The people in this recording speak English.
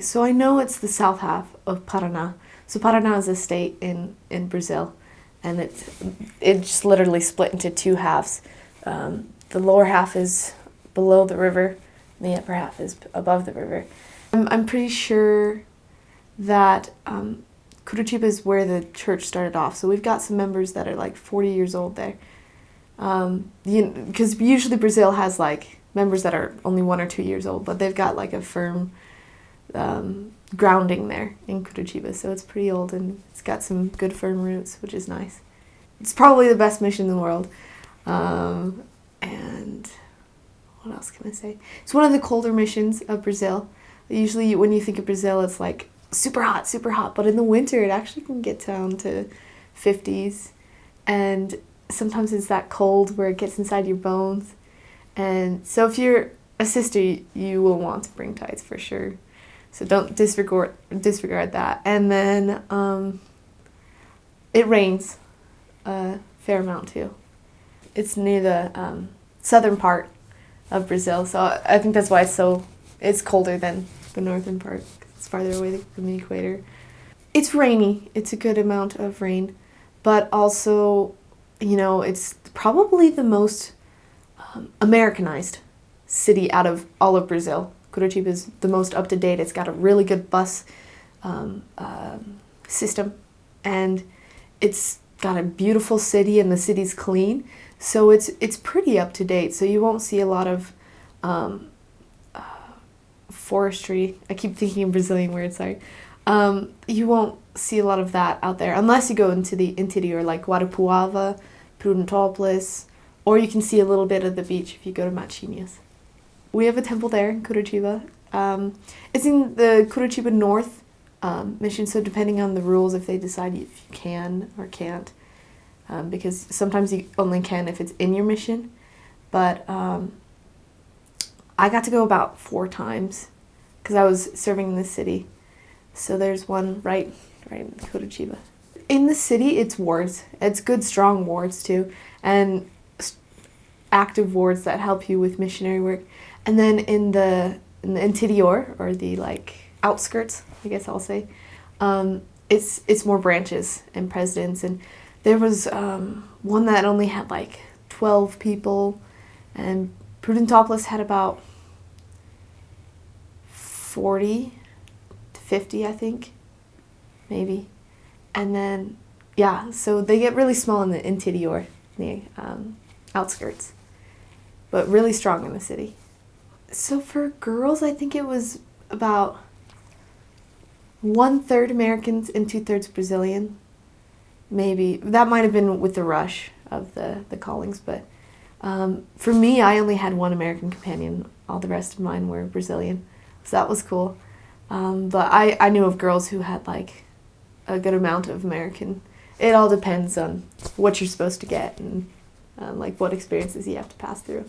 so I know it's the south half of Paraná. So Paraná is a state in Brazil, and it's just literally split into two halves. The lower half is below the river, and the upper half is above the river. I'm pretty sure that Curitiba is where the church started off. So we've got some members that are like 40 years old there. Because usually Brazil has like members that are only 1 or 2 years old, but they've got like a firm grounding there in Curitiba. So it's pretty old and it's got some good firm roots, which is nice. It's probably the best mission in the world. And what else can I say? It's one of the colder missions of Brazil. Usually when you think of Brazil, it's like super hot, but in the winter it actually can get down to 50s, and sometimes it's that cold where it gets inside your bones. And so if you're a sister, you will want to bring tights for sure, so don't disregard that. And then it rains a fair amount too. It's near the southern part of Brazil, so I think that's why it's colder than the northern part. It's farther away from the equator. It's rainy. It's a good amount of rain, but also, it's probably the most Americanized city out of all of Brazil. Curitiba is the most up to date. It's got a really good bus system, and it's got a beautiful city, and the city's clean. So it's pretty up to date. So you won't see a lot of forestry. I keep thinking of Brazilian words, sorry. You won't see a lot of that out there unless you go into the interior, like Guarapuava, Prudentópolis, or you can see a little bit of the beach if you go to Machinhas. We have a temple there in Curitiba. It's in the Curitiba North mission, so depending on the rules, if they decide if you can or can't, because sometimes you only can if it's in your mission. But I got to go about 4 times because I was serving in the city. So there's one right in Curitiba. In the city, it's wards. It's good, strong wards too, and active wards that help you with missionary work. And then in the interior, or the outskirts, I guess I'll say, it's more branches and presidents. And there was one that only had 12 people, and Prudentópolis had about 40 to 50, I think, maybe. And then, so they get really small in the interior, the outskirts, but really strong in the city. So for girls, I think it was about 1/3 Americans and 2/3 Brazilian. Maybe. That might have been with the rush of the callings, but for me, I only had one American companion. All the rest of mine were Brazilian, so that was cool. But I knew of girls who had a good amount of American. It all depends on what you're supposed to get and what experiences you have to pass through.